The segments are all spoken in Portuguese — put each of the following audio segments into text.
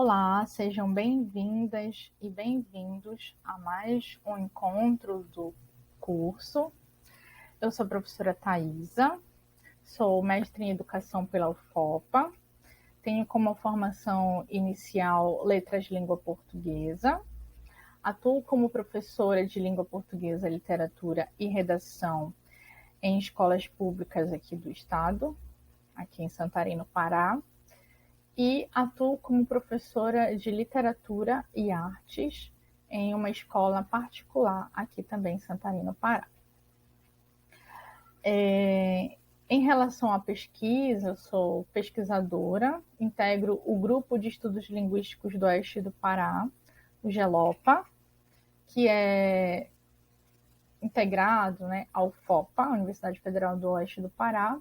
Olá, sejam bem-vindas e bem-vindos a mais um encontro do curso. Eu sou a professora Thaisa, sou mestre em Educação pela UFOPA, tenho como formação inicial Letras Língua Portuguesa, atuo como professora de Língua Portuguesa, Literatura e Redação em escolas públicas aqui do estado, aqui em Santarém, no Pará, e atuo como professora de literatura e artes em uma escola particular aqui também em Santarém, no Pará. Em relação à pesquisa, eu sou pesquisadora, integro o Grupo de Estudos Linguísticos do Oeste do Pará, o GELOPA, que é integrado, ao UFOPA, a Universidade Federal do Oeste do Pará.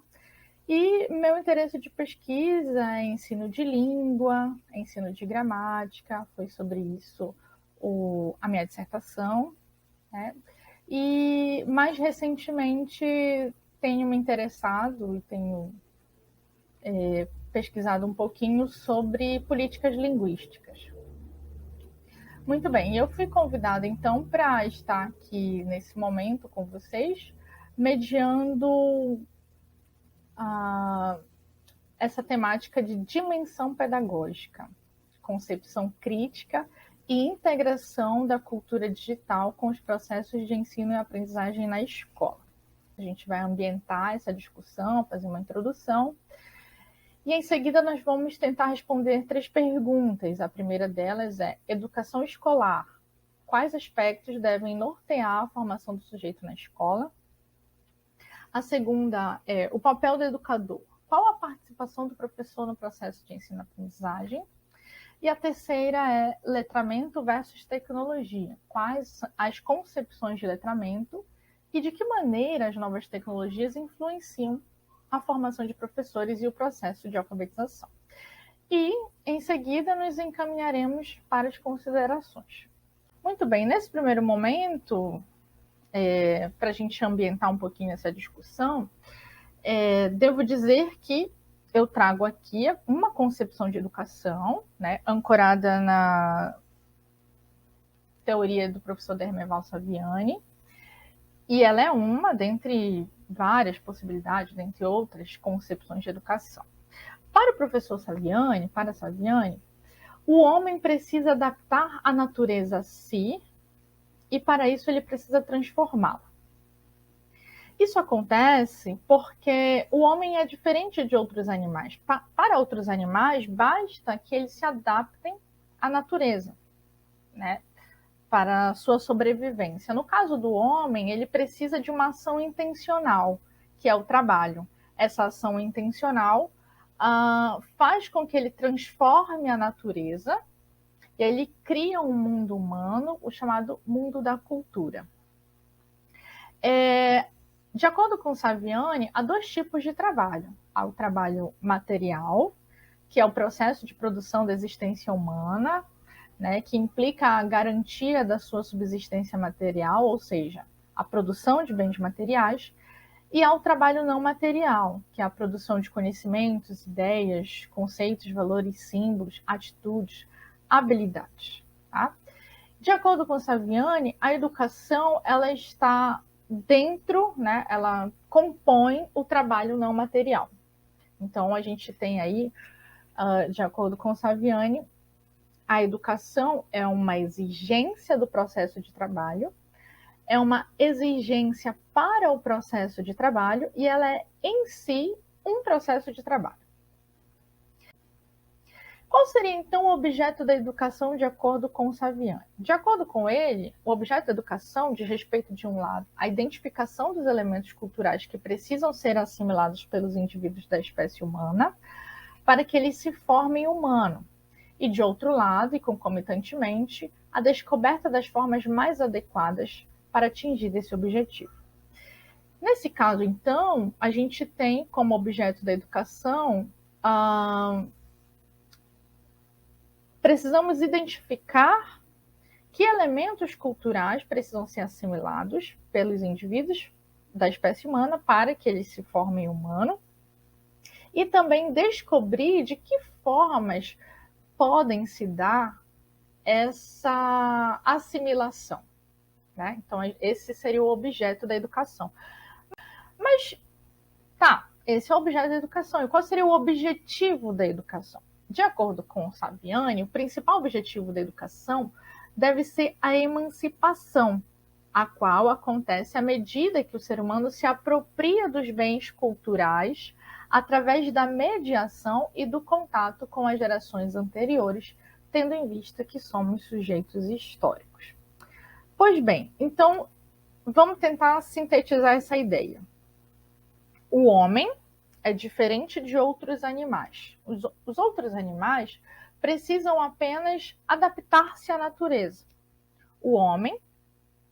E meu interesse de pesquisa é ensino de língua, ensino de gramática, foi sobre isso a minha dissertação, né? E mais recentemente tenho me interessado e tenho pesquisado um pouquinho sobre políticas linguísticas. Muito bem, eu fui convidada então para estar aqui nesse momento com vocês, mediando essa temática de dimensão pedagógica, concepção crítica e integração da cultura digital com os processos de ensino e aprendizagem na escola. A gente vai ambientar essa discussão, fazer uma introdução, e em seguida nós vamos tentar responder 3 perguntas. A primeira delas é: educação escolar. Quais aspectos devem nortear a formação do sujeito na escola? A segunda é o papel do educador. Qual a participação do professor no processo de ensino-aprendizagem? E a terceira é letramento versus tecnologia. Quais as concepções de letramento e de que maneira as novas tecnologias influenciam a formação de professores e o processo de alfabetização. E, em seguida, nos encaminharemos para as considerações. Muito bem, nesse primeiro momento, para a gente ambientar um pouquinho essa discussão, devo dizer que eu trago aqui uma concepção de educação, ancorada na teoria do professor Dermeval Saviani, e ela é uma dentre várias possibilidades, dentre outras concepções de educação. Para o professor Saviani, o homem precisa adaptar a natureza a si, e para isso ele precisa transformá-la. Isso acontece porque o homem é diferente de outros animais. Para outros animais, basta que eles se adaptem à natureza, para a sua sobrevivência. No caso do homem, ele precisa de uma ação intencional, que é o trabalho. Essa ação intencional faz com que ele transforme a natureza e ele cria um mundo humano, o chamado mundo da cultura. De acordo com Saviani, há 2 tipos de trabalho. Há o trabalho material, que é o processo de produção da existência humana, que implica a garantia da sua subsistência material, ou seja, a produção de bens materiais, e há o trabalho não material, que é a produção de conhecimentos, ideias, conceitos, valores, símbolos, atitudes, habilidades. Tá? De acordo com Saviani, a educação ela está dentro, ela compõe o trabalho não material. Então, a gente tem aí, de acordo com Saviani, a educação é uma exigência do processo de trabalho, é uma exigência para o processo de trabalho e ela é, em si, um processo de trabalho. Qual seria, então, o objeto da educação de acordo com Saviani? De acordo com ele, o objeto da educação diz respeito, de um lado, à identificação dos elementos culturais que precisam ser assimilados pelos indivíduos da espécie humana para que eles se formem humano. E, de outro lado, e concomitantemente, a descoberta das formas mais adequadas para atingir esse objetivo. Nesse caso, então, a gente tem como objeto da educação precisamos identificar que elementos culturais precisam ser assimilados pelos indivíduos da espécie humana para que eles se formem humano e também descobrir de que formas podem se dar essa assimilação, né? Então, esse seria o objeto da educação. Mas, tá, esse é o objeto da educação. E qual seria o objetivo da educação? De acordo com o Saviani, o principal objetivo da educação deve ser a emancipação, a qual acontece à medida que o ser humano se apropria dos bens culturais através da mediação e do contato com as gerações anteriores, tendo em vista que somos sujeitos históricos. Pois bem, então vamos tentar sintetizar essa ideia. O homem é diferente de outros animais. Os outros animais precisam apenas adaptar-se à natureza. O homem,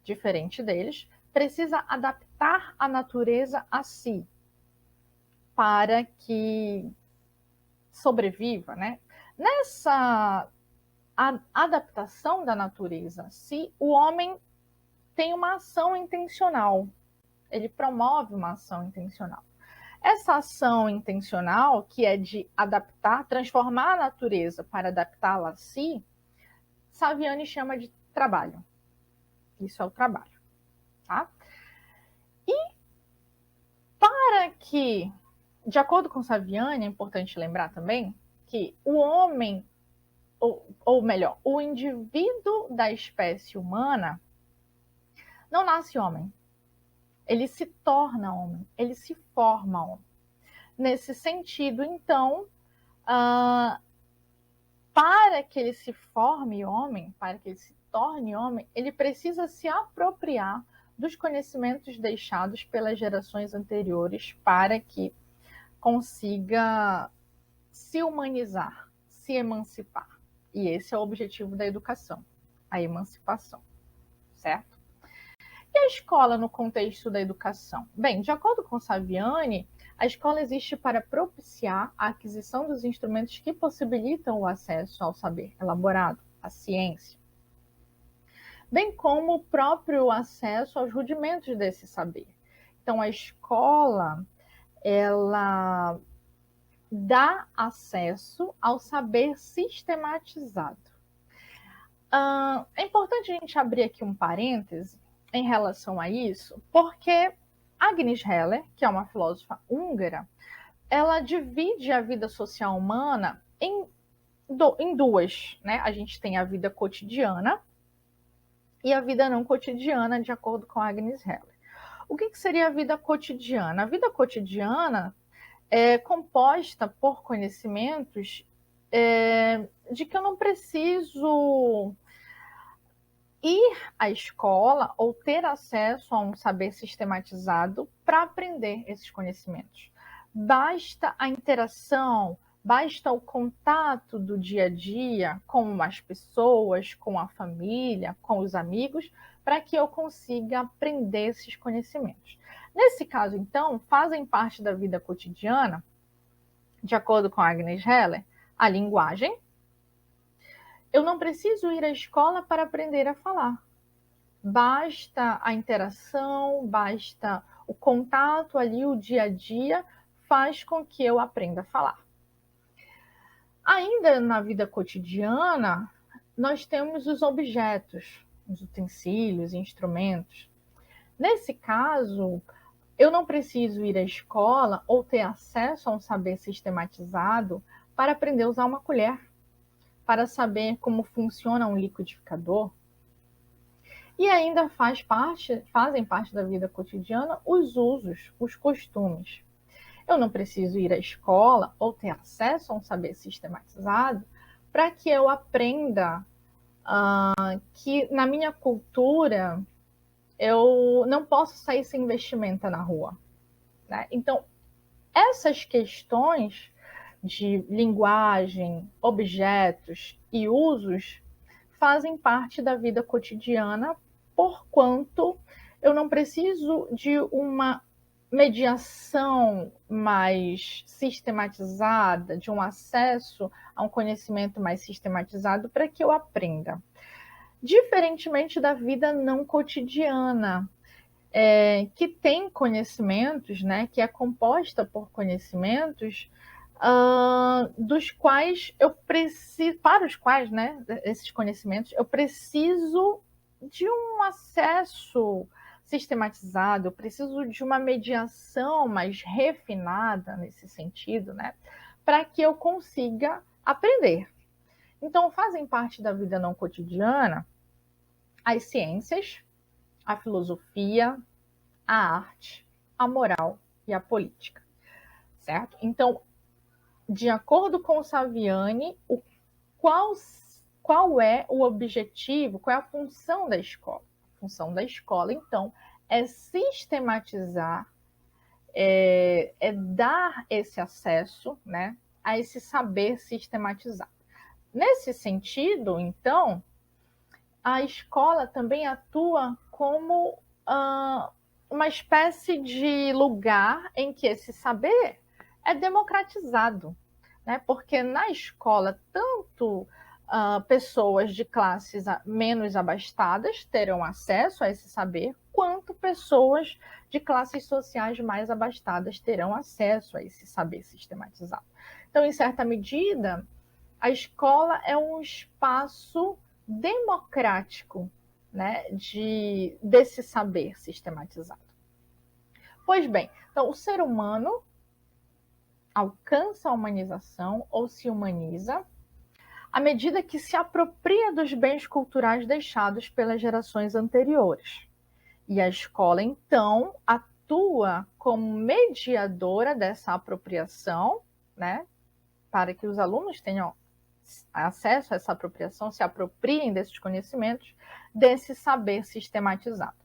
diferente deles, precisa adaptar a natureza a si para que sobreviva, né? Nessa adaptação da natureza a si, o homem tem uma ação intencional. Ele promove uma ação intencional. Essa ação intencional, que é de adaptar, transformar a natureza para adaptá-la a si, Saviani chama de trabalho. Isso é o trabalho, tá? E para que, de acordo com Saviani, é importante lembrar também que o homem, ou melhor, o indivíduo da espécie humana não nasce homem. Ele se torna homem, ele se forma homem. Nesse sentido, então, para que ele se forme homem, para que ele se torne homem, ele precisa se apropriar dos conhecimentos deixados pelas gerações anteriores para que consiga se humanizar, se emancipar. E esse é o objetivo da educação, a emancipação, certo? E a escola no contexto da educação? Bem, de acordo com Saviani, a escola existe para propiciar a aquisição dos instrumentos que possibilitam o acesso ao saber elaborado, à ciência, bem como o próprio acesso aos rudimentos desse saber. Então, a escola, ela dá acesso ao saber sistematizado. É importante a gente abrir aqui um parêntese em relação a isso, porque Agnes Heller, que é uma filósofa húngara, ela divide a vida social humana em duas, né? A gente tem a vida cotidiana e a vida não cotidiana, de acordo com Agnes Heller. O que seria a vida cotidiana? A vida cotidiana é composta por conhecimentos de que eu não preciso ir à escola ou ter acesso a um saber sistematizado para aprender esses conhecimentos. Basta a interação, basta o contato do dia a dia com as pessoas, com a família, com os amigos, para que eu consiga aprender esses conhecimentos. Nesse caso, então, fazem parte da vida cotidiana, de acordo com Agnes Heller, a linguagem. Eu não preciso ir à escola para aprender a falar. Basta a interação, basta o contato ali, o dia a dia, faz com que eu aprenda a falar. Ainda na vida cotidiana, nós temos os objetos, os utensílios, instrumentos. Nesse caso, eu não preciso ir à escola ou ter acesso a um saber sistematizado para aprender a usar uma colher, para saber como funciona um liquidificador. E ainda fazem parte da vida cotidiana os usos, os costumes. Eu não preciso ir à escola ou ter acesso a um saber sistematizado para que eu aprenda que na minha cultura eu não posso sair sem vestimenta na rua, né? Então, essas questões de linguagem, objetos e usos fazem parte da vida cotidiana, porquanto eu não preciso de uma mediação mais sistematizada, de um acesso a um conhecimento mais sistematizado para que eu aprenda. Diferentemente da vida não cotidiana, que tem conhecimentos, né, que é composta por conhecimentos dos quais eu preciso, para os quais, né, esses conhecimentos, eu preciso de um acesso sistematizado, eu preciso de uma mediação mais refinada nesse sentido, né, para que eu consiga aprender. Então, fazem parte da vida não cotidiana as ciências, a filosofia, a arte, a moral e a política, certo? Então, de acordo com o Saviani, qual é o objetivo, qual é a função da escola? A função da escola, então, é sistematizar, é dar esse acesso, né, a esse saber sistematizado. Nesse sentido, então, a escola também atua como uma espécie de lugar em que esse saber é democratizado, né? Porque na escola, tanto pessoas de classes menos abastadas terão acesso a esse saber, quanto pessoas de classes sociais mais abastadas terão acesso a esse saber sistematizado. Então, em certa medida, a escola é um espaço democrático, né, desse saber sistematizado. Pois bem, então o ser humano alcança a humanização ou se humaniza à medida que se apropria dos bens culturais deixados pelas gerações anteriores. E a escola, então, atua como mediadora dessa apropriação, né, para que os alunos tenham acesso a essa apropriação, se apropriem desses conhecimentos, desse saber sistematizado.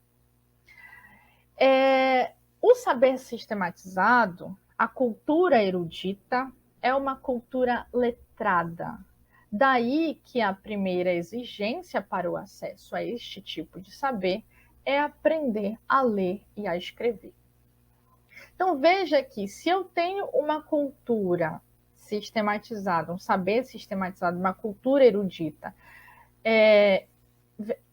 O saber sistematizado, a cultura erudita, é uma cultura letrada. Daí que a primeira exigência para o acesso a este tipo de saber é aprender a ler e a escrever. Então veja que se eu tenho uma cultura sistematizada, um saber sistematizado, uma cultura erudita,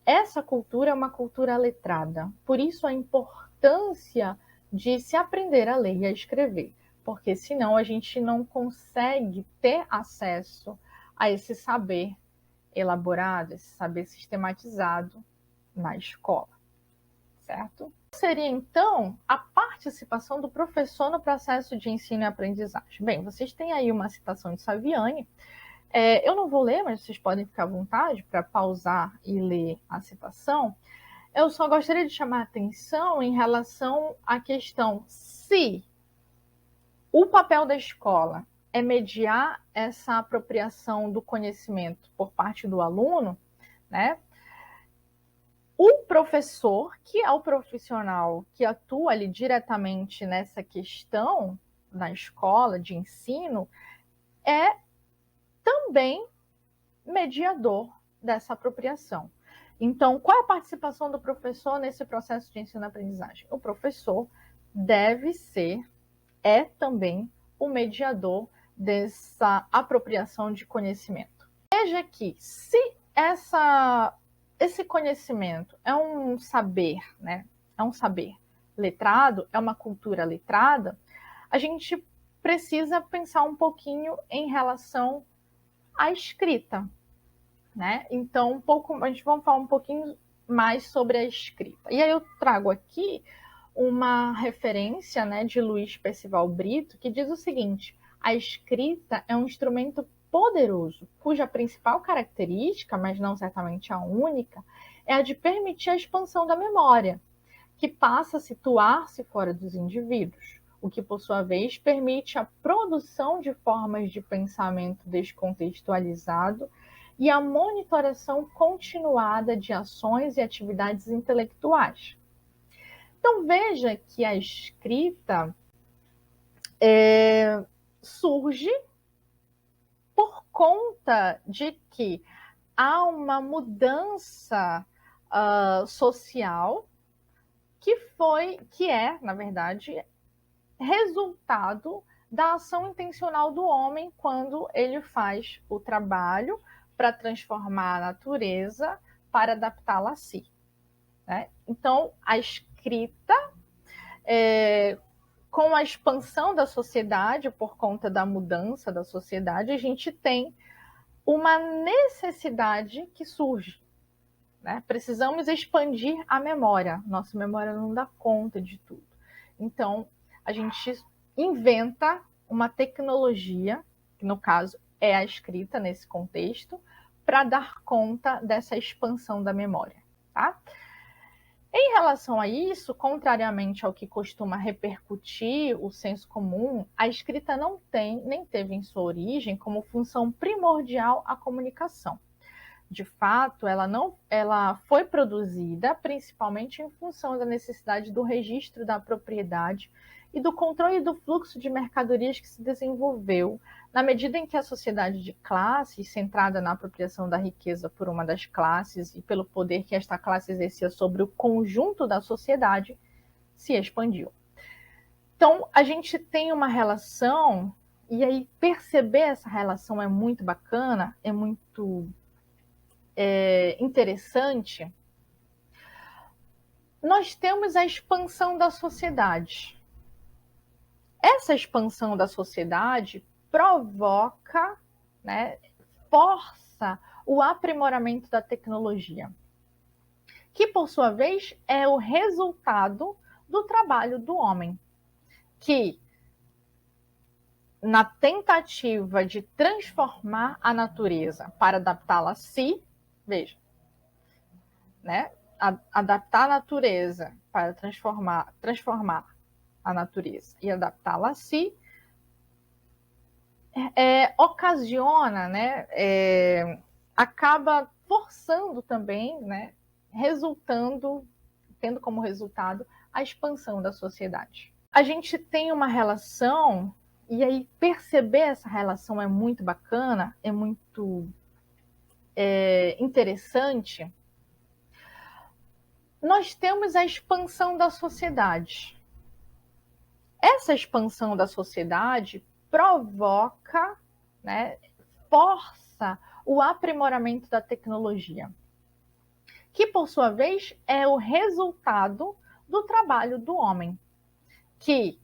essa cultura é uma cultura letrada. Por isso a importância de se aprender a ler e a escrever, porque senão a gente não consegue ter acesso a esse saber elaborado, esse saber sistematizado na escola, certo? Seria, então, a participação do professor no processo de ensino e aprendizagem. Bem, vocês têm aí uma citação de Saviani. Eu não vou ler, mas vocês podem ficar à vontade para pausar e ler a citação. Eu só gostaria de chamar a atenção em relação à questão se o papel da escola é mediar essa apropriação do conhecimento por parte do aluno, né? O professor, que é o profissional que atua ali diretamente nessa questão na escola de ensino, é também mediador dessa apropriação. Então, qual é a participação do professor nesse processo de ensino-aprendizagem? O professor deve ser, é também o mediador dessa apropriação de conhecimento. Veja que se esse conhecimento é um saber, né? É um saber letrado, é uma cultura letrada, a gente precisa pensar um pouquinho em relação à escrita, né? Então, a gente vai falar um pouquinho mais sobre a escrita. E aí eu trago aqui uma referência, né, de Luiz Percival Brito, que diz o seguinte: a escrita é um instrumento poderoso, cuja principal característica, mas não certamente a única, é a de permitir a expansão da memória, que passa a situar-se fora dos indivíduos, o que, por sua vez, permite a produção de formas de pensamento descontextualizado e a monitoração continuada de ações e atividades intelectuais. Então, veja que a escrita surge por conta de que há uma mudança social que é, na verdade, resultado da ação intencional do homem quando ele faz o trabalho para transformar a natureza, para adaptá-la a si, né? Então, a escrita Com a expansão da sociedade, por conta da mudança da sociedade, a gente tem uma necessidade que surge, né? Precisamos expandir a memória. Nossa memória não dá conta de tudo. Então, a gente inventa uma tecnologia, que no caso é a escrita nesse contexto, para dar conta dessa expansão da memória, tá? Em relação a isso, contrariamente ao que costuma repercutir o senso comum, a escrita não tem, nem teve em sua origem como função primordial a comunicação. De fato, ela foi produzida principalmente em função da necessidade do registro da propriedade e do controle do fluxo de mercadorias que se desenvolveu na medida em que a sociedade de classes, centrada na apropriação da riqueza por uma das classes e pelo poder que esta classe exercia sobre o conjunto da sociedade, se expandiu. Então, a gente tem uma relação, e aí perceber essa relação é muito bacana, é muito interessante. Nós temos a expansão da sociedade. Essa expansão da sociedade provoca, né, força o aprimoramento da tecnologia, que, por sua vez, é o resultado do trabalho do homem, que, na tentativa de transformar a natureza para adaptá-la a si, veja, né, adaptar a natureza para transformar a natureza e adaptá-la a si, ocasiona, né, acaba forçando também, né, tendo como resultado a expansão da sociedade. A gente tem uma relação, e aí perceber essa relação é muito bacana, é muito interessante. Nós temos a expansão da sociedade. Essa expansão da sociedade provoca, né, força o aprimoramento da tecnologia, que, por sua vez, é o resultado do trabalho do homem, que,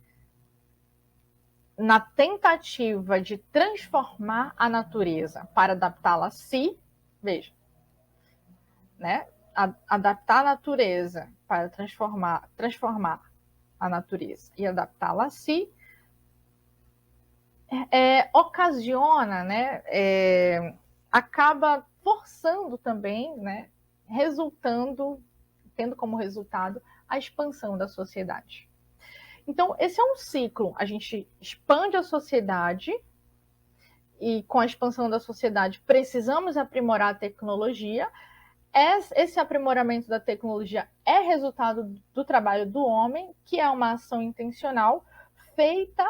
na tentativa de transformar a natureza para adaptá-la a si, veja, né, adaptar a natureza para transformar a natureza e adaptá-la a si, ocasiona, né, acaba forçando também, né, tendo como resultado a expansão da sociedade. Então, esse é um ciclo. A gente expande a sociedade e, com a expansão da sociedade, precisamos aprimorar a tecnologia. Esse aprimoramento da tecnologia é resultado do trabalho do homem, que é uma ação intencional feita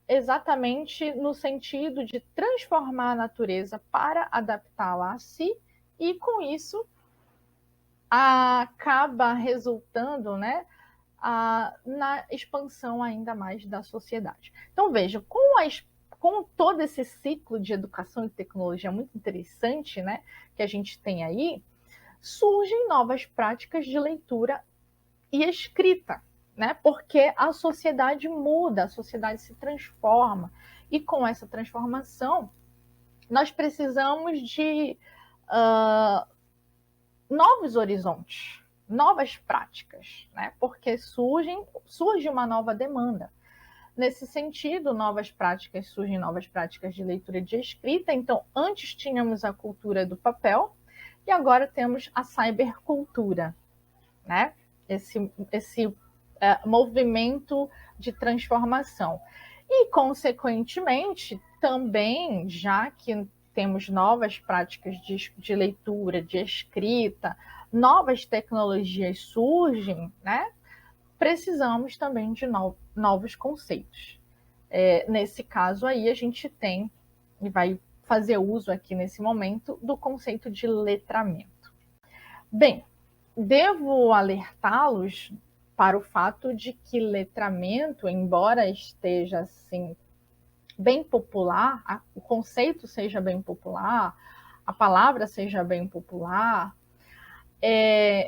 exatamente no sentido de transformar a natureza para adaptá-la a si, e com isso acaba resultando, né, na expansão ainda mais da sociedade. Então, veja, com todo esse ciclo de educação e tecnologia muito interessante, né, que a gente tem aí, surgem novas práticas de leitura e escrita, né? Porque a sociedade muda, a sociedade se transforma, e com essa transformação nós precisamos de novos horizontes, novas práticas, né? Porque surge uma nova demanda. Nesse sentido, surgem novas práticas de leitura e de escrita. Então, antes tínhamos a cultura do papel, e agora temos a cybercultura, né? Esse movimento de transformação. E, consequentemente, também, já que temos novas práticas de leitura, de escrita, novas tecnologias surgem, né? Precisamos também de novos conceitos. Nesse caso aí, a gente tem, e vai fazer uso aqui nesse momento, do conceito de letramento. Bem, devo alertá-los para o fato de que letramento, embora esteja assim bem popular, o conceito seja bem popular, a palavra seja bem popular,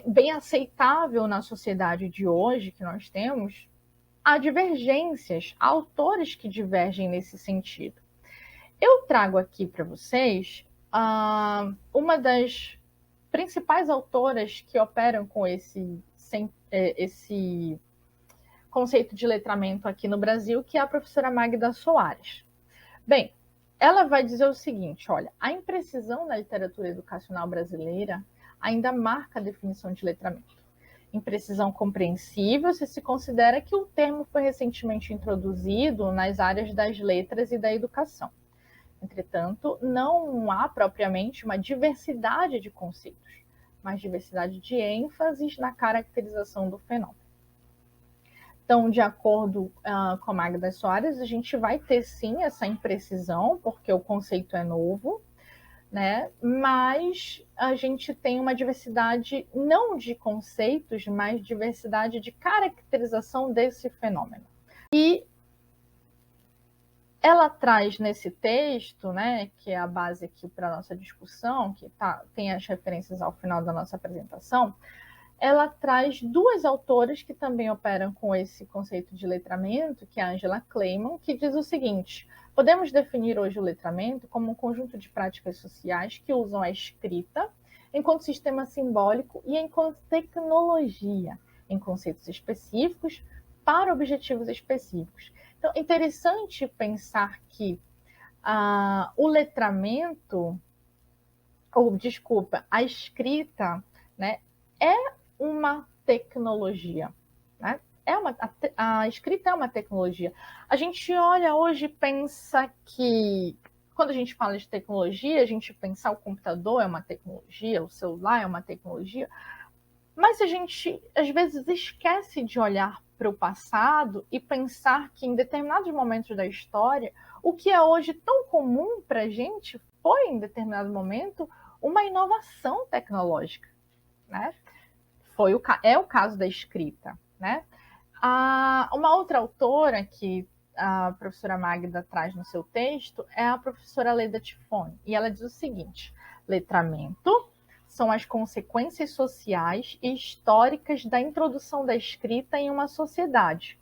bem aceitável na sociedade de hoje que nós temos, há divergências, há autores que divergem nesse sentido. Eu trago aqui para vocês uma das principais autoras que operam com esse conceito de letramento aqui no Brasil, que é a professora Magda Soares. Bem, ela vai dizer o seguinte, olha, a imprecisão na literatura educacional brasileira ainda marca a definição de letramento. Imprecisão compreensível se considera que o termo foi recentemente introduzido nas áreas das letras e da educação. Entretanto, não há propriamente uma diversidade de conceitos, mas diversidade de ênfases na caracterização do fenômeno. Então, de acordo com a Magda Soares, a gente vai ter sim essa imprecisão, porque o conceito é novo, né? Mas a gente tem uma diversidade não de conceitos, mas diversidade de caracterização desse fenômeno. E ela traz nesse texto, né, que é a base aqui para a nossa discussão, que tem as referências ao final da nossa apresentação, ela traz duas autoras que também operam com esse conceito de letramento, que é a Angela Clayman, que diz o seguinte: podemos definir hoje o letramento como um conjunto de práticas sociais que usam a escrita enquanto sistema simbólico e enquanto tecnologia, em conceitos específicos, para objetivos específicos. Então, é interessante pensar que o letramento, a escrita, né, é uma tecnologia, né? A escrita é uma tecnologia. A gente olha hoje e pensa que, quando a gente fala de tecnologia, a gente pensa o computador é uma tecnologia, o celular é uma tecnologia, mas a gente, às vezes, esquece de olhar para o passado e pensar que, em determinados momentos da história, o que é hoje tão comum para a gente foi, em determinado momento, uma inovação tecnológica, né? É o caso da escrita, né? Uma outra autora que a professora Magda traz no seu texto é a professora Leda Tifone, e ela diz o seguinte: letramento são as consequências sociais e históricas da introdução da escrita em uma sociedade,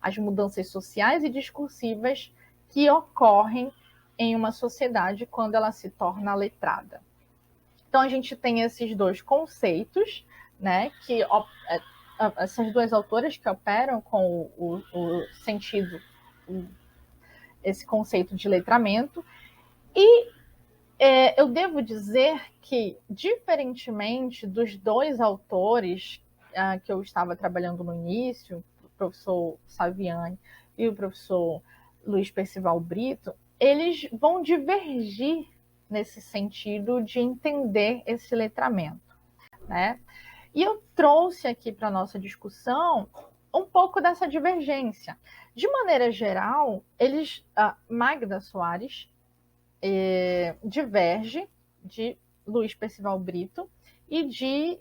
as mudanças sociais e discursivas que ocorrem em uma sociedade quando ela se torna letrada. Então, a gente tem esses dois conceitos, né, que essas duas autoras que operam com o sentido, esse conceito de letramento, e eu devo dizer que, diferentemente dos dois autores que eu estava trabalhando no início, o professor Saviani e o professor Luiz Percival Brito, eles vão divergir nesse sentido de entender esse letramento, né? E eu trouxe aqui para a nossa discussão um pouco dessa divergência. De maneira geral, Magda Soares diverge de Luiz Percival Brito e de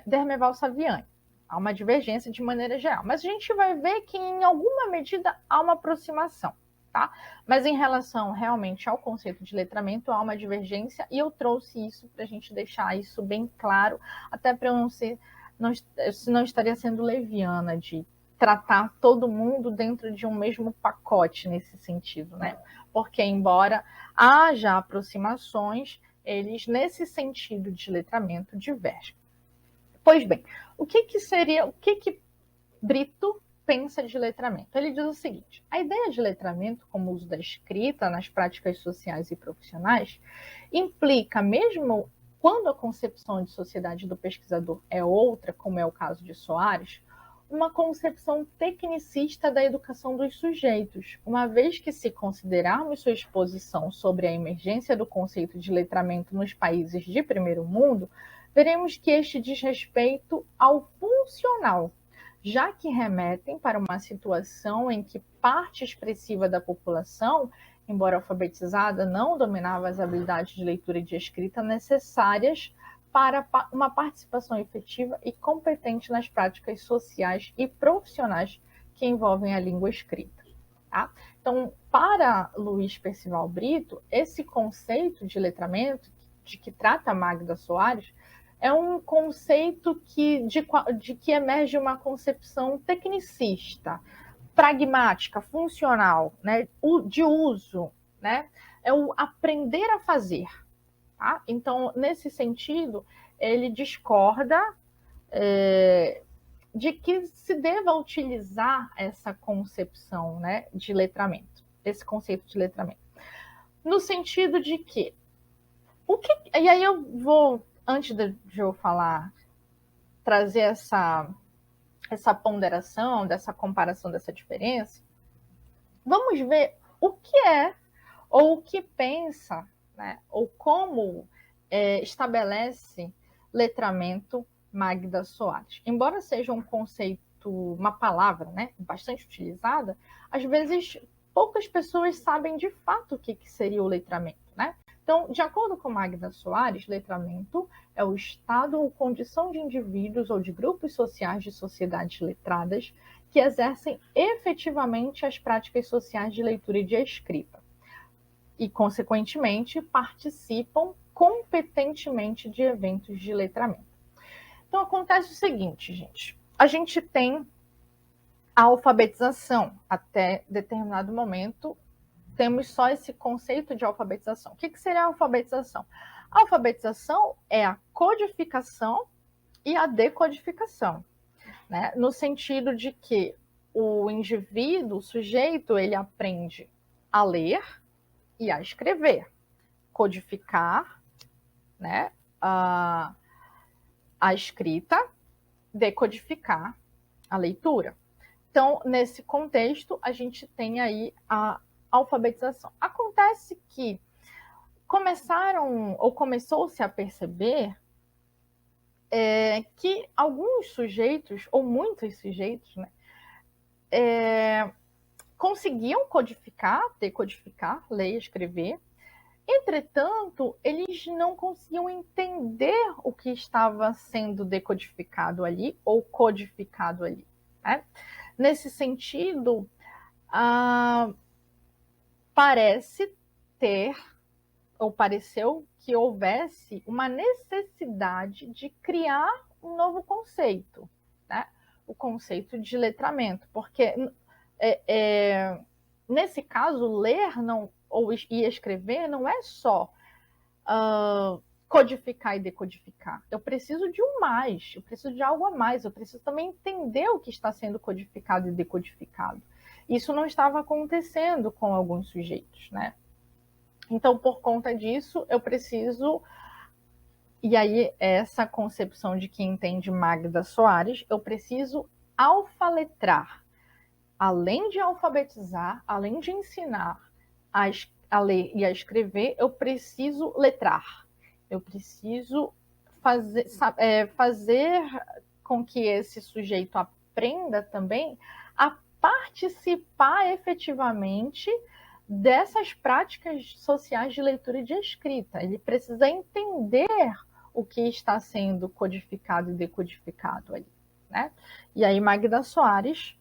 Dermeval Saviani. Há uma divergência de maneira geral, mas a gente vai ver que, em alguma medida, há uma aproximação. Tá? Mas em relação realmente ao conceito de letramento, há uma divergência, e eu trouxe isso para a gente deixar isso bem claro, até para eu não estaria sendo leviana de tratar todo mundo dentro de um mesmo pacote nesse sentido, né? Porque, embora haja aproximações, eles, nesse sentido de letramento, divergem. Pois bem, o que Brito pensa de letramento? Ele diz o seguinte: a ideia de letramento como uso da escrita nas práticas sociais e profissionais implica, mesmo quando a concepção de sociedade do pesquisador é outra, como é o caso de Soares, uma concepção tecnicista da educação dos sujeitos, uma vez que, se considerarmos sua exposição sobre a emergência do conceito de letramento nos países de primeiro mundo, veremos que este diz respeito ao funcional, já que remetem para uma situação em que parte expressiva da população, embora alfabetizada, não dominava as habilidades de leitura e de escrita necessárias para uma participação efetiva e competente nas práticas sociais e profissionais que envolvem a língua escrita. Tá? Então, para Luiz Percival Brito, esse conceito de letramento, de que trata Magda Soares, é um conceito de que emerge uma concepção tecnicista, pragmática, funcional, né, de uso, né, é o aprender a fazer. Tá? Então, nesse sentido, ele discorda de que se deva utilizar essa concepção, né, de letramento, esse conceito de letramento. No sentido de que, e aí eu vou, antes de eu falar, trazer essa ponderação, dessa comparação, dessa diferença, vamos ver o que é, ou o que pensa, né, ou como estabelece letramento Magda Soares. Embora seja um conceito, uma palavra, né, bastante utilizada, às vezes poucas pessoas sabem de fato o que seria o letramento, né? Então, de acordo com Magda Soares, letramento é o estado ou condição de indivíduos ou de grupos sociais de sociedades letradas que exercem efetivamente as práticas sociais de leitura e de escrita e, consequentemente, participam competentemente de eventos de letramento. Então, acontece o seguinte, gente. A gente tem a alfabetização. Até determinado momento, temos só esse conceito de alfabetização. O que seria a alfabetização? A alfabetização é a codificação e a decodificação, né? No sentido de que o indivíduo, o sujeito, ele aprende a ler e a escrever, codificar, né, a escrita, decodificar a leitura. Então, nesse contexto, a gente tem aí a alfabetização. Acontece que começou-se a perceber que alguns sujeitos, ou muitos sujeitos, né, conseguiam codificar, decodificar, ler e escrever. Entretanto, eles não conseguiam entender o que estava sendo decodificado ali ou codificado ali, né? Nesse sentido, pareceu que houvesse uma necessidade de criar um novo conceito, né? O conceito de letramento, porque nesse caso, ler e escrever não é só codificar e decodificar. Eu preciso de mais, eu preciso de algo a mais, eu preciso também entender o que está sendo codificado e decodificado. Isso não estava acontecendo com alguns sujeitos, né? Então, por conta disso, eu preciso... E aí, essa concepção de quem entende Magda Soares, eu preciso alfaletrar. Além de alfabetizar, além de ensinar a ler e a escrever, eu preciso letrar. Eu preciso fazer com que esse sujeito aprenda também a participar efetivamente dessas práticas sociais de leitura e de escrita. Ele precisa entender o que está sendo codificado e decodificado ali, né? E aí Magda Soares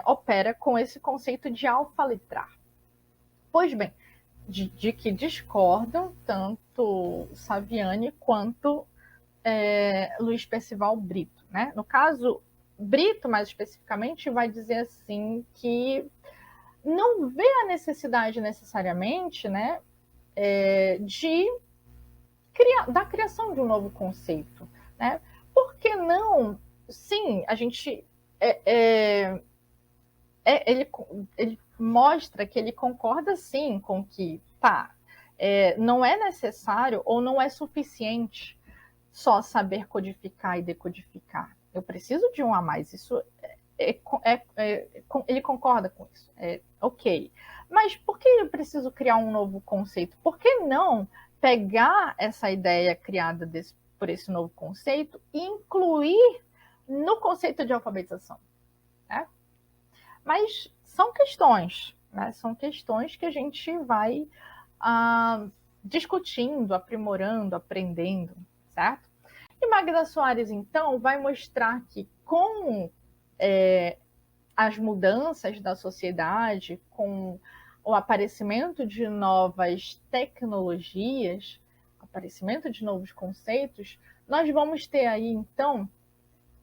opera com esse conceito de alfalitrar. Pois bem, de que discordam tanto Saviani quanto Luiz Percival Brito, né? No caso, Brito, mais especificamente, vai dizer assim que não vê a necessidade necessariamente, né, da criação de um novo conceito, né? Por que não? Sim, a gente ele mostra que ele concorda sim com que não é necessário ou não é suficiente só saber codificar e decodificar. Eu preciso de um a mais. Isso ele concorda com isso. Ok. Mas por que eu preciso criar um novo conceito? Por que não pegar essa ideia criada por esse novo conceito e incluir no conceito de alfabetização? Né? Mas são questões, né? São questões que a gente vai discutindo, aprimorando, aprendendo, certo? E Magda Soares, então, vai mostrar que com as mudanças da sociedade, com o aparecimento de novas tecnologias, aparecimento de novos conceitos, nós vamos ter aí, então,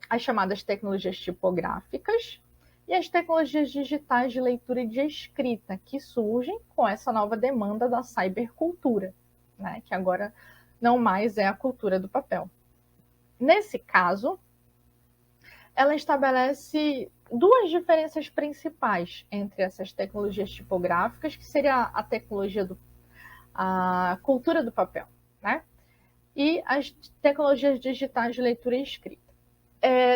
as chamadas tecnologias tipográficas e as tecnologias digitais de leitura e de escrita, que surgem com essa nova demanda da cybercultura, né? Que agora não mais é a cultura do papel. Nesse caso, ela estabelece duas diferenças principais entre essas tecnologias tipográficas, que seria a tecnologia a cultura do papel, né? E as tecnologias digitais de leitura e escrita.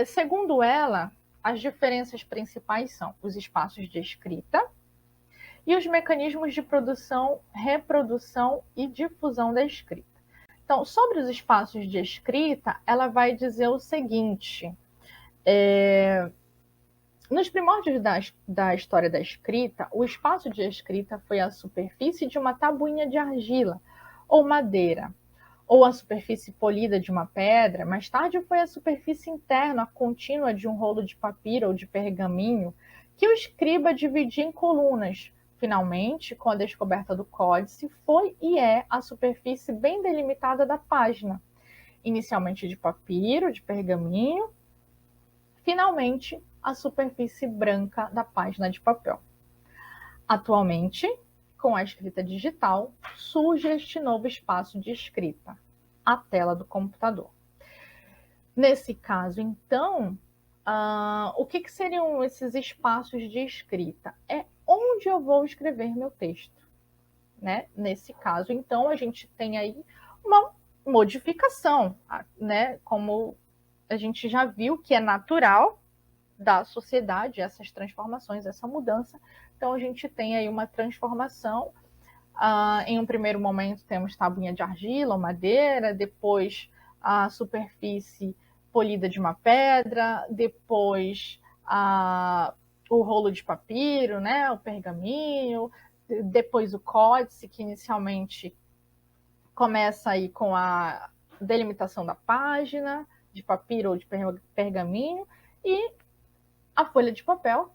Segundo ela, as diferenças principais são os espaços de escrita e os mecanismos de produção, reprodução e difusão da escrita. Então, sobre os espaços de escrita, ela vai dizer o seguinte: nos primórdios da história da escrita, o espaço de escrita foi a superfície de uma tabuinha de argila ou madeira, ou a superfície polida de uma pedra. Mais tarde foi a superfície interna contínua de um rolo de papiro ou de pergaminho que o escriba dividia em colunas. Finalmente, com a descoberta do códice, foi e é a superfície bem delimitada da página, inicialmente de papiro, de pergaminho, finalmente a superfície branca da página de papel. Atualmente, com a escrita digital, surge este novo espaço de escrita, a tela do computador. Nesse caso, então, o que seriam esses espaços de escrita? É onde eu vou escrever meu texto, né? Nesse caso, então, a gente tem aí uma modificação, né? Como a gente já viu que é natural da sociedade, essas transformações, essa mudança. Então, a gente tem aí uma transformação. Em um primeiro momento, temos tabuinha de argila ou madeira, depois a superfície polida de uma pedra, depois o rolo de papiro, né, o pergaminho, depois o códice, que inicialmente começa aí com a delimitação da página, de papiro ou de pergaminho, e a folha de papel,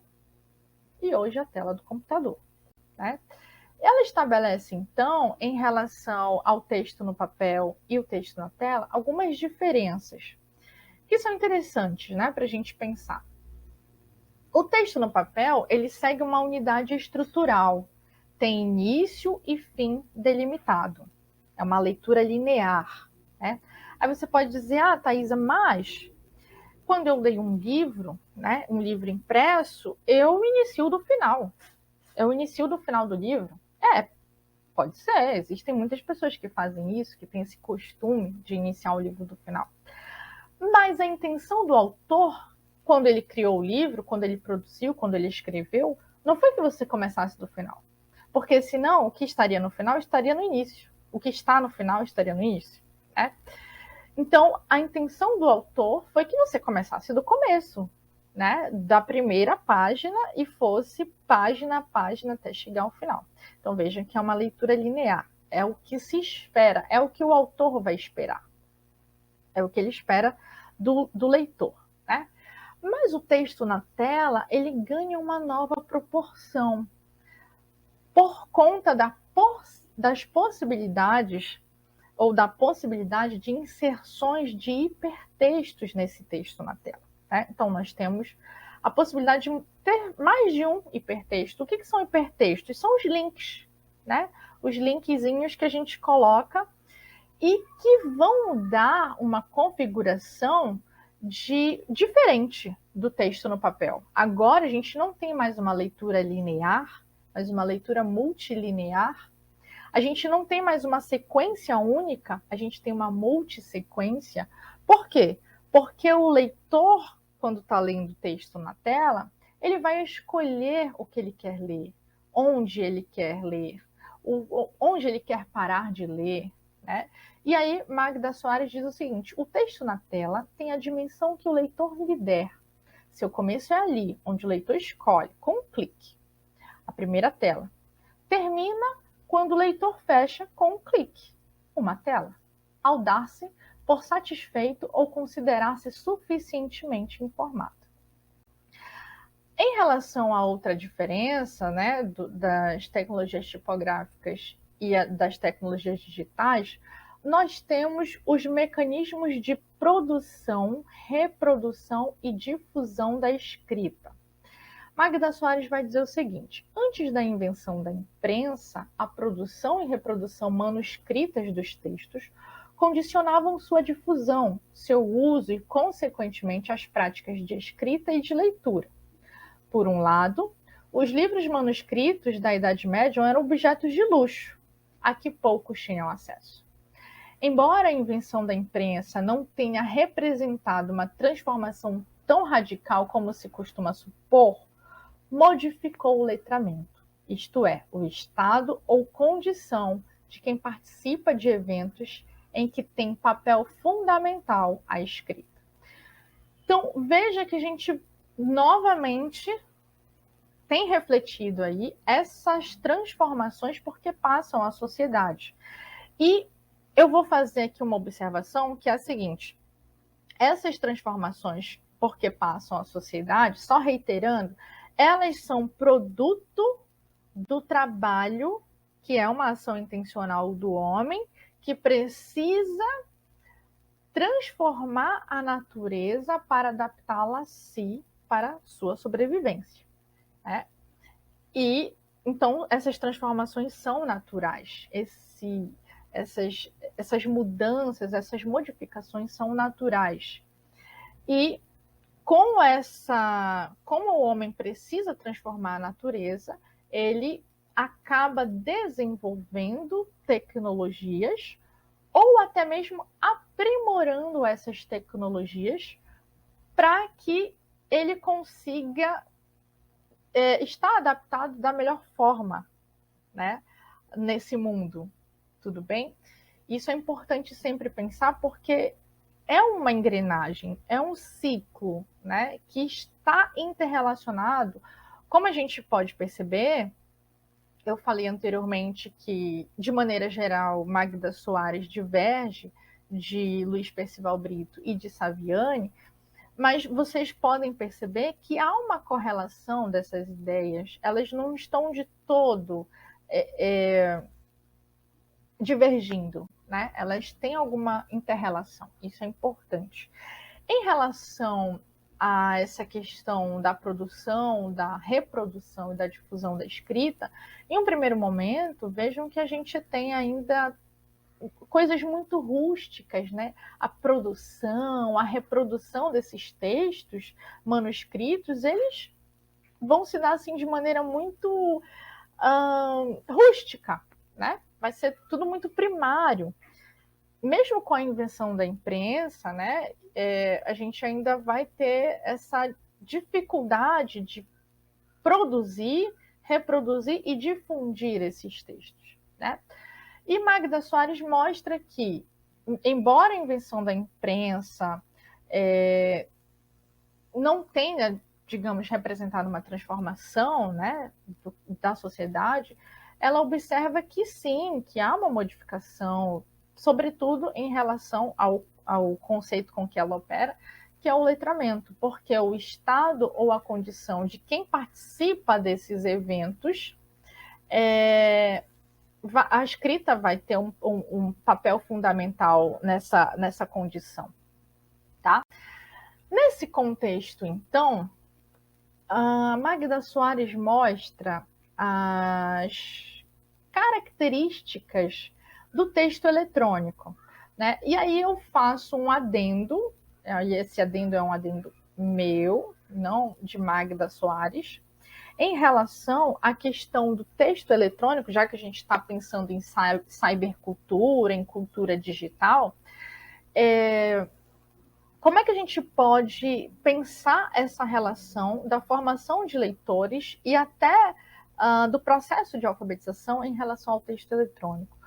e hoje a tela do computador, né? Ela estabelece, então, em relação ao texto no papel e o texto na tela, algumas diferenças que são interessantes, né, para a gente pensar. O texto no papel, ele segue uma unidade estrutural, tem início e fim delimitado. É uma leitura linear, né? Aí você pode dizer, Thaisa, mas quando eu leio um livro, né, um livro impresso, eu inicio do final. Eu inicio do final do livro. Pode ser. Existem muitas pessoas que fazem isso, que têm esse costume de iniciar o livro do final. Mas a intenção do autor, quando ele criou o livro, quando ele produziu, quando ele escreveu, não foi que você começasse do final. Porque senão, o que estaria no final estaria no início. O que está no final estaria no início, né? Então, a intenção do autor foi que você começasse do começo, né? Da primeira página e fosse página a página até chegar ao final. Então, vejam que é uma leitura linear. É o que se espera, é o que o autor vai esperar. É o que ele espera do leitor, né? Mas o texto na tela, ele ganha uma nova proporção por conta das possibilidades ou da possibilidade de inserções de hipertextos nesse texto na tela, né? Então, nós temos a possibilidade de ter mais de um hipertexto. O que são hipertextos? São os links, né? Os linkzinhos que a gente coloca e que vão dar uma configuração diferente do texto no papel. Agora, a gente não tem mais uma leitura linear, mas uma leitura multilinear. A gente não tem mais uma sequência única, a gente tem uma multissequência. Por quê? Porque o leitor, quando está lendo o texto na tela, ele vai escolher o que ele quer ler, onde ele quer ler, onde ele quer parar de ler, né? E aí, Magda Soares diz o seguinte: o texto na tela tem a dimensão que o leitor lhe der. Seu começo é ali, onde o leitor escolhe, com um clique, a primeira tela. Termina quando o leitor fecha com um clique, uma tela, ao dar-se por satisfeito ou considerar-se suficientemente informado. Em relação a outra diferença, né, das tecnologias tipográficas e das tecnologias digitais, nós temos os mecanismos de produção, reprodução e difusão da escrita. Magda Soares vai dizer o seguinte: antes da invenção da imprensa, a produção e reprodução manuscritas dos textos condicionavam sua difusão, seu uso e, consequentemente, as práticas de escrita e de leitura. Por um lado, os livros manuscritos da Idade Média eram objetos de luxo, a que poucos tinham acesso. Embora a invenção da imprensa não tenha representado uma transformação tão radical como se costuma supor, modificou o letramento, isto é, o estado ou condição de quem participa de eventos em que tem papel fundamental a escrita. Então, veja que a gente novamente tem refletido aí essas transformações porque passam à sociedade. E eu vou fazer aqui uma observação que é a seguinte: essas transformações, porque passam à sociedade, só reiterando, elas são produto do trabalho, que é uma ação intencional do homem, que precisa transformar a natureza para adaptá-la a si, para sua sobrevivência. Né? E, então, essas transformações são naturais. Essas mudanças, essas modificações são naturais. E como o homem precisa transformar a natureza, ele acaba desenvolvendo tecnologias ou até mesmo aprimorando essas tecnologias para que ele consiga estar adaptado da melhor forma, né, nesse mundo. Tudo bem? Isso é importante sempre pensar, porque é uma engrenagem, é um ciclo, né, que está interrelacionado. Como a gente pode perceber, eu falei anteriormente que, de maneira geral, Magda Soares diverge de Luiz Percival Brito e de Saviani, mas vocês podem perceber que há uma correlação dessas ideias, elas não estão de todo divergindo, né? Elas têm alguma interrelação, isso é importante. Em relação a essa questão da produção, da reprodução e da difusão da escrita, em um primeiro momento, vejam que a gente tem ainda coisas muito rústicas, né? A produção, a reprodução desses textos manuscritos, eles vão se dar assim de maneira muito rústica, né? Vai ser tudo muito primário. Mesmo com a invenção da imprensa, né, a gente ainda vai ter essa dificuldade de produzir, reproduzir e difundir esses textos, né? E Magda Soares mostra que, embora a invenção da imprensa não tenha, digamos, representado uma transformação, né, da sociedade, ela observa que sim, que há uma modificação, sobretudo em relação ao conceito com que ela opera, que é o letramento, porque o estado ou a condição de quem participa desses eventos, a escrita vai ter um papel fundamental nessa condição. Tá? Nesse contexto, então, a Magda Soares mostra as características do texto eletrônico, né? E aí eu faço um adendo, e esse adendo é um adendo meu, não de Magda Soares, em relação à questão do texto eletrônico, já que a gente está pensando em cybercultura, em cultura digital, como é que a gente pode pensar essa relação da formação de leitores e até do processo de alfabetização em relação ao texto eletrônico?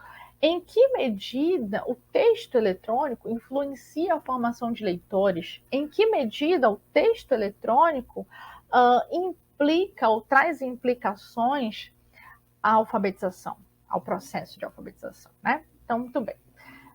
Em que medida o texto eletrônico influencia a formação de leitores? Em que medida o texto eletrônico implica ou traz implicações à alfabetização, ao processo de alfabetização, né? Então, muito bem.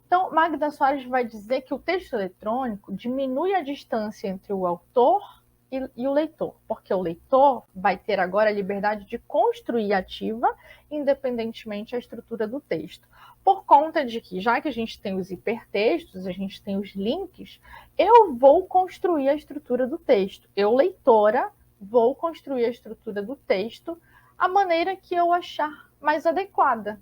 Então, Magda Soares vai dizer que o texto eletrônico diminui a distância entre o autor e o leitor, porque o leitor vai ter agora a liberdade de construir ativa, independentemente da estrutura do texto. Por conta de que, já que a gente tem os hipertextos, a gente tem os links, eu vou construir a estrutura do texto. Eu, leitora, vou construir a estrutura do texto a maneira que eu achar mais adequada,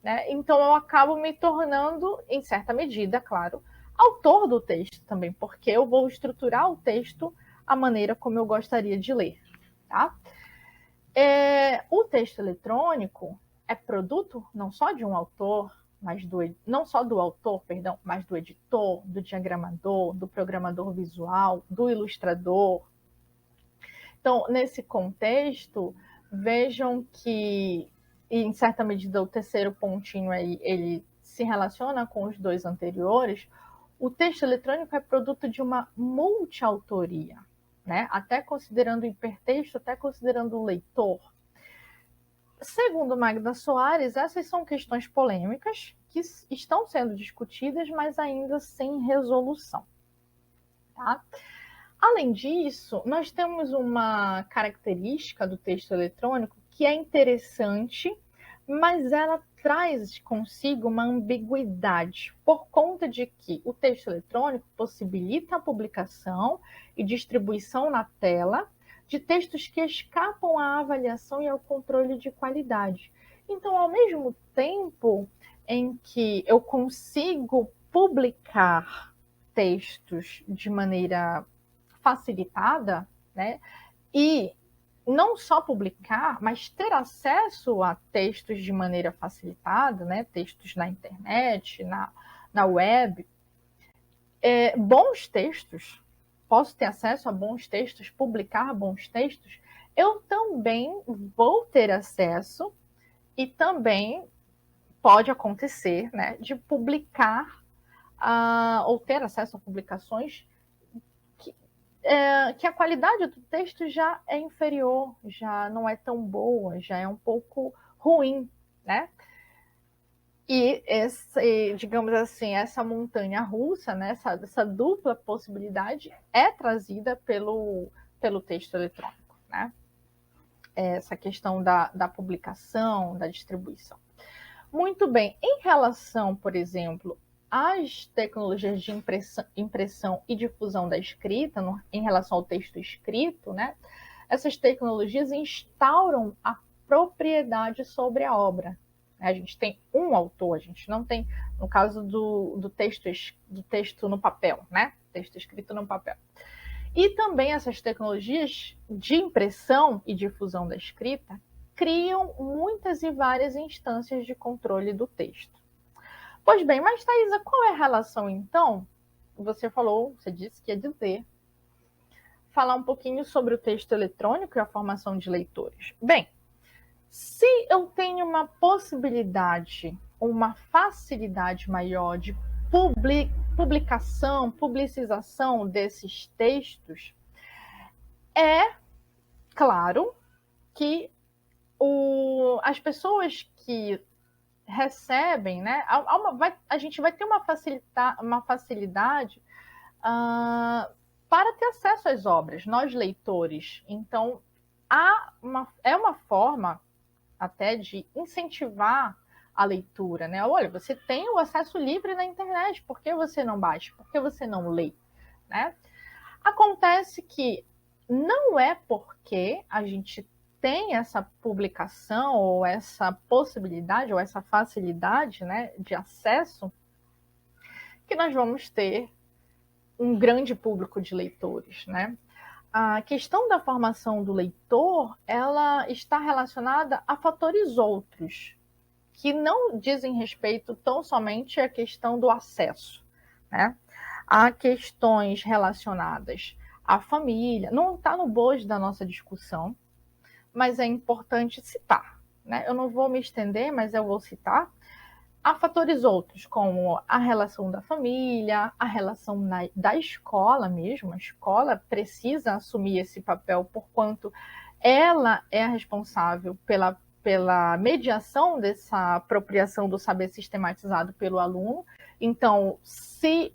né? Então, eu acabo me tornando, em certa medida, claro, autor do texto também, porque eu vou estruturar o texto a maneira como eu gostaria de ler. Tá? O texto eletrônico é produto não só de um autor, mas não só do autor, perdão, mas do editor, do diagramador, do programador visual, do ilustrador. Então, nesse contexto, vejam que, em certa medida, o terceiro pontinho aí, ele se relaciona com os dois anteriores. O texto eletrônico é produto de uma multiautoria, né? Até considerando o hipertexto, até considerando o leitor. Segundo Magda Soares, essas são questões polêmicas que estão sendo discutidas, mas ainda sem resolução. Tá? Além disso, nós temos uma característica do texto eletrônico que é interessante, mas ela traz consigo uma ambiguidade, por conta de que o texto eletrônico possibilita a publicação e distribuição na tela de textos que escapam à avaliação e ao controle de qualidade. Então, ao mesmo tempo em que eu consigo publicar textos de maneira facilitada, né, e não só publicar, mas ter acesso a textos de maneira facilitada, né, textos na internet, na web, bons textos, posso ter acesso a bons textos, publicar bons textos, eu também vou ter acesso e também pode acontecer, né, de publicar ou ter acesso a publicações que a qualidade do texto já é inferior, já não é tão boa, já é um pouco ruim, né? E digamos assim, essa montanha russa, né, essa dupla possibilidade é trazida pelo texto eletrônico, né? Essa questão da publicação, da distribuição. Muito bem, em relação, por exemplo, às tecnologias de impressão e difusão da escrita, em relação ao texto escrito, né, essas tecnologias instauram a propriedade sobre a obra. A gente tem um autor, a gente não tem, no caso do texto no papel, né, texto escrito no papel. E também essas tecnologias de impressão e difusão da escrita criam muitas e várias instâncias de controle do texto. Pois bem, mas Thaisa, qual é a relação então? Você disse que ia dizer, falar um pouquinho sobre o texto eletrônico e a formação de leitores. Bem, se eu tenho uma possibilidade, uma facilidade maior de publicação, publicização desses textos, é claro que as pessoas que recebem, né, a gente vai ter uma facilidade para ter acesso às obras, nós leitores. Então, é uma forma até de incentivar a leitura, né? Olha, você tem o acesso livre na internet, por que você não baixa? Por que você não lê? Né? Acontece que não é porque a gente tem essa publicação ou essa possibilidade ou essa facilidade, né, de acesso que nós vamos ter um grande público de leitores, né? A questão da formação do leitor, ela está relacionada a fatores outros, que não dizem respeito tão somente à questão do acesso, né? Há questões relacionadas à família, não está no bojo da nossa discussão, mas é importante citar, né? Eu não vou me estender, mas eu vou citar. Há fatores outros, como a relação da família, a relação da escola mesmo. A escola precisa assumir esse papel, porquanto ela é a responsável pela mediação dessa apropriação do saber sistematizado pelo aluno. Então, se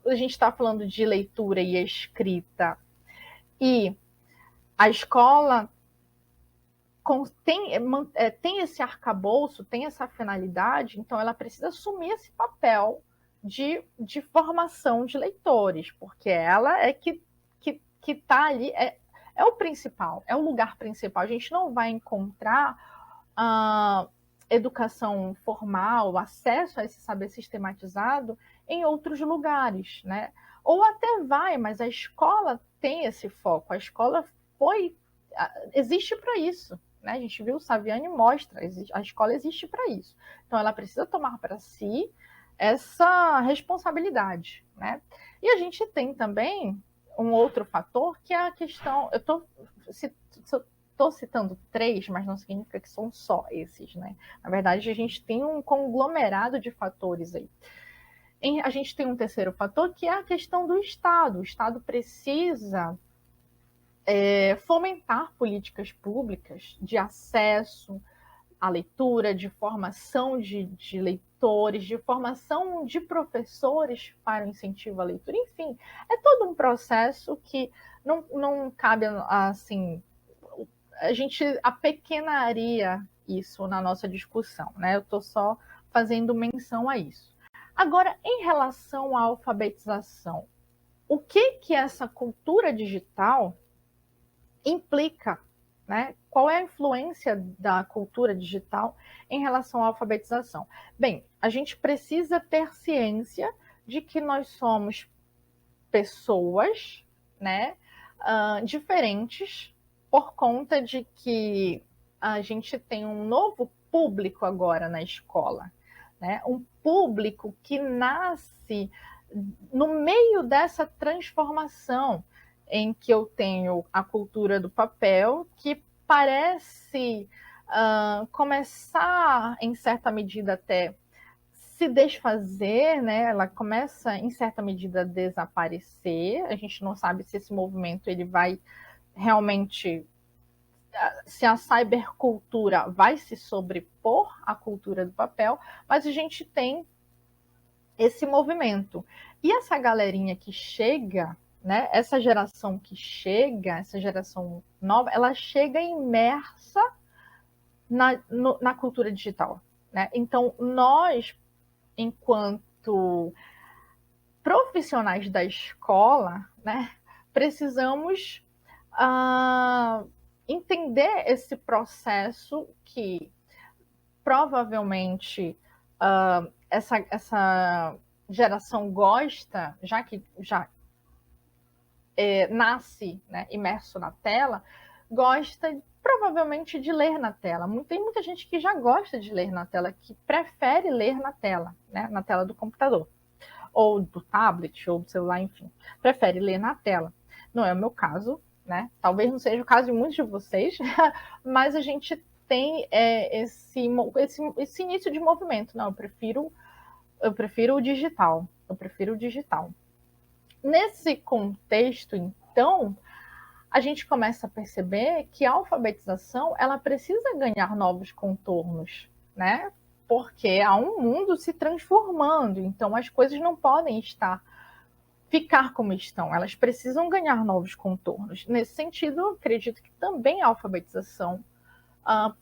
a gente está falando de leitura e escrita, e a escola tem esse arcabouço, tem essa finalidade, então ela precisa assumir esse papel de formação de leitores, porque ela é que está ali, é o principal, é o lugar principal. A gente não vai encontrar educação formal, acesso a esse saber sistematizado em outros lugares, né? Ou até vai, mas a escola tem esse foco, a escola existe para isso. Né? A gente viu, o Saviani mostra, a escola existe para isso. Então, ela precisa tomar para si essa responsabilidade. Né? E a gente tem também um outro fator, que é a questão... Eu estou citando 3, mas não significa que são só esses. Né? Na verdade, a gente tem um conglomerado de fatores aí. A gente tem um terceiro fator, que é a questão do Estado. O Estado precisa fomentar políticas públicas de acesso à leitura, de formação de leitores, de formação de professores para o incentivo à leitura. Enfim, é todo um processo que não cabe, assim, a gente apequenaria isso na nossa discussão, né? Eu estou só fazendo menção a isso. Agora, em relação à alfabetização, o que essa cultura digital implica, né? Qual é a influência da cultura digital em relação à alfabetização? Bem, a gente precisa ter ciência de que nós somos pessoas, né, diferentes, por conta de que a gente tem um novo público agora na escola, né? Um público que nasce no meio dessa transformação em que eu tenho a cultura do papel, que parece começar, em certa medida, até se desfazer, né? Ela começa, em certa medida, a desaparecer. A gente não sabe se esse movimento ele vai realmente... se a cybercultura vai se sobrepor à cultura do papel, mas a gente tem esse movimento. E essa galerinha que chega, né, essa geração que chega, essa geração nova, ela chega imersa na cultura digital. Né? Então, nós, enquanto profissionais da escola, né, precisamos entender esse processo que provavelmente essa geração gosta, já que já nasce, né, imerso na tela, gosta provavelmente de ler na tela. Tem muita gente que já gosta de ler na tela, que prefere ler na tela, né, na tela do computador, ou do tablet, ou do celular, enfim. Prefere ler na tela. Não é o meu caso, né? Talvez não seja o caso de muitos de vocês, mas a gente tem esse início de movimento. Não, eu prefiro o digital. Eu prefiro o digital. Nesse contexto, então, a gente começa a perceber que a alfabetização ela precisa ganhar novos contornos, né? Porque há um mundo se transformando, então as coisas não podem ficar como estão, elas precisam ganhar novos contornos. Nesse sentido, eu acredito que também a alfabetização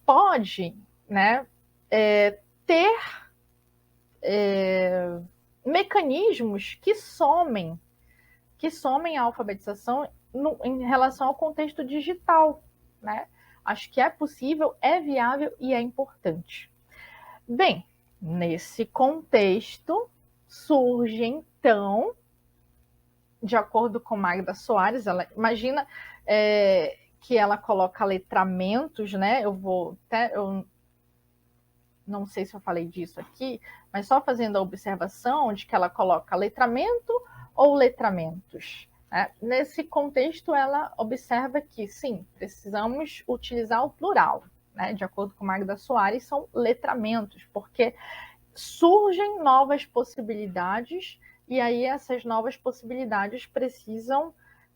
pode, né, ter mecanismos que somem a alfabetização em relação ao contexto digital. Né? Acho que é possível, é viável e é importante. Bem, nesse contexto, surge, então, de acordo com Magda Soares, ela imagina que ela coloca letramentos, né? Eu não sei se eu falei disso aqui, mas só fazendo a observação de que ela coloca letramento ou letramentos. Né? Nesse contexto, ela observa que, sim, precisamos utilizar o plural. Né? De acordo com Magda Soares, são letramentos, porque surgem novas possibilidades e aí essas novas possibilidades precisam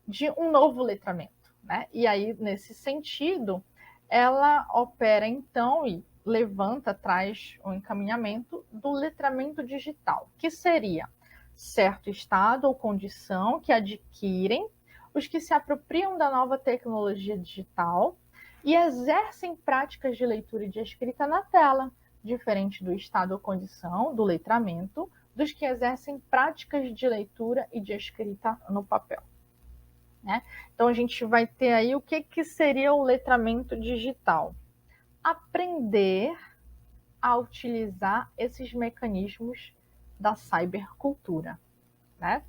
de um novo letramento. Né? E aí, nesse sentido, ela opera, então, e levanta, traz o encaminhamento do letramento digital, que seria certo estado ou condição que adquirem os que se apropriam da nova tecnologia digital e exercem práticas de leitura e de escrita na tela, diferente do estado ou condição do letramento, dos que exercem práticas de leitura e de escrita no papel. Né? Então, a gente vai ter aí o que seria o letramento digital. Aprender a utilizar esses mecanismos da cybercultura. Né?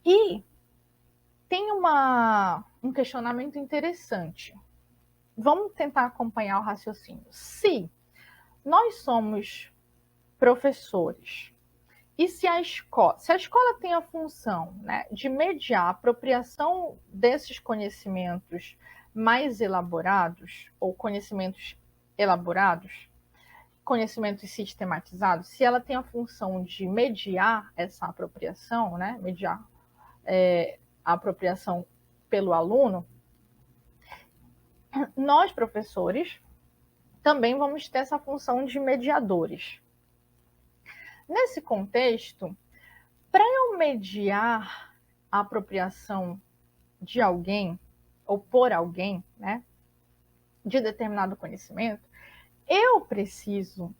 E tem um questionamento interessante. Vamos tentar acompanhar o raciocínio. Se nós somos professores e se a escola tem a função, né, de mediar a apropriação desses conhecimentos mais elaborados, ou conhecimentos elaborados, conhecimentos sistematizados, se ela tem a função de mediar essa apropriação, né, mediar a apropriação pelo aluno, nós, professores, também vamos ter essa função de mediadores. Nesse contexto, para eu mediar a apropriação de alguém, ou por alguém, né, de determinado conhecimento, eu preciso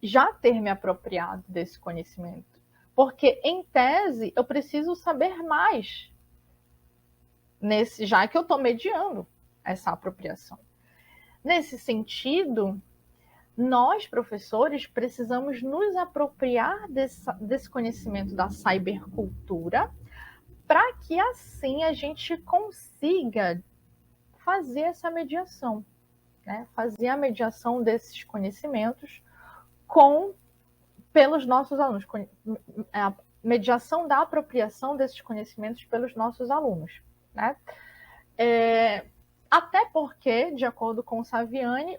já ter me apropriado desse conhecimento. Porque, em tese, eu preciso saber mais, já que eu estou mediando essa apropriação. Nesse sentido, nós, professores, precisamos nos apropriar desse conhecimento da cybercultura para que, assim, a gente consiga fazer essa mediação, né? Fazer a mediação desses conhecimentos pelos nossos alunos, a mediação da apropriação desses conhecimentos pelos nossos alunos, né? Até porque, de acordo com Saviani,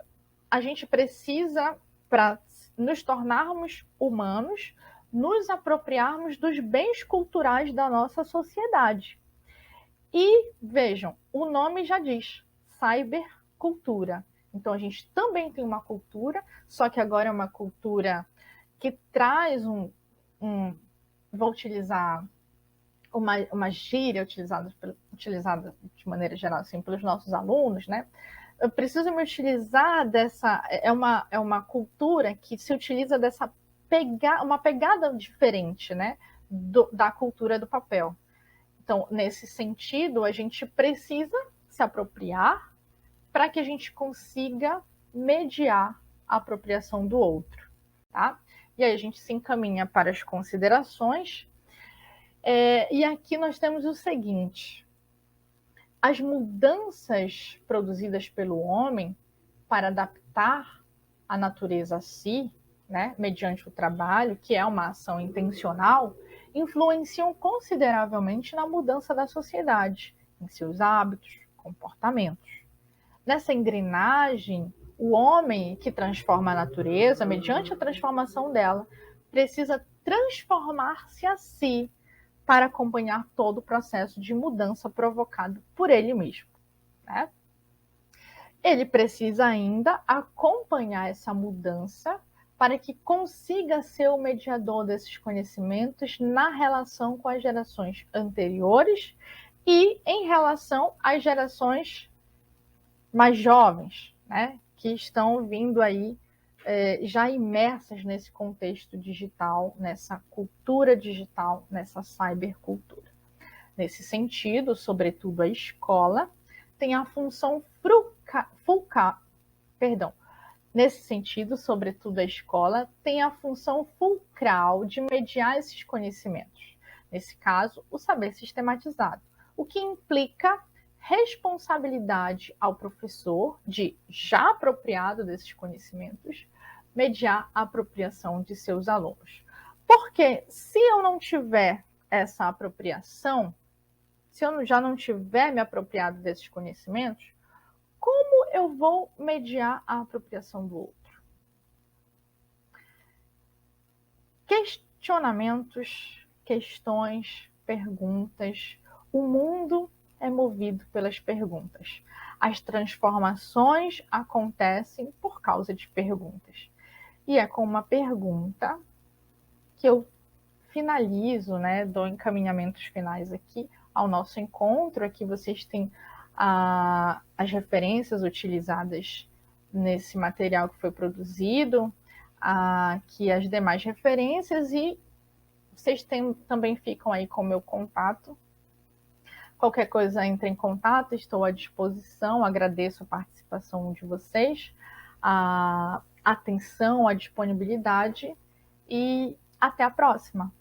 a gente precisa, para nos tornarmos humanos, nos apropriarmos dos bens culturais da nossa sociedade. E, vejam, o nome já diz, cybercultura. Então, a gente também tem uma cultura, só que agora é uma cultura que traz vou utilizar uma gíria utilizada de maneira geral assim, pelos nossos alunos, né? Eu preciso me utilizar dessa... É uma cultura que se utiliza dessa uma pegada diferente, né? Da cultura do papel. Então, nesse sentido, a gente precisa se apropriar para que a gente consiga mediar a apropriação do outro, tá? E aí a gente se encaminha para as considerações. E aqui nós temos o seguinte: as mudanças produzidas pelo homem para adaptar a natureza a si, né, mediante o trabalho, que é uma ação intencional, influenciam consideravelmente na mudança da sociedade, em seus hábitos, comportamentos. Nessa engrenagem, o homem que transforma a natureza, mediante a transformação dela, precisa transformar-se a si para acompanhar todo o processo de mudança provocado por ele mesmo, né? Ele precisa ainda acompanhar essa mudança para que consiga ser o mediador desses conhecimentos na relação com as gerações anteriores e em relação às gerações mais jovens, né, que estão vindo aí já imersas nesse contexto digital, nessa cultura digital, nessa cybercultura. Nesse sentido, sobretudo a escola tem a função Nesse sentido, sobretudo a escola tem a função fulcral de mediar esses conhecimentos. Nesse caso, o saber sistematizado, o que implica responsabilidade ao professor de, já apropriado desses conhecimentos, mediar a apropriação de seus alunos. Porque se eu não tiver essa apropriação, se eu já não tiver me apropriado desses conhecimentos, como eu vou mediar a apropriação do outro? Questionamentos, questões, perguntas. O mundo é movido pelas perguntas. As transformações acontecem por causa de perguntas. E é com uma pergunta que eu finalizo, né, dou encaminhamentos finais aqui ao nosso encontro. Aqui vocês têm as referências utilizadas nesse material que foi produzido, aqui as demais referências, e vocês também ficam aí com o meu contato. Qualquer coisa, entre em contato, estou à disposição. Agradeço a participação de vocês, a atenção, a disponibilidade, e até a próxima.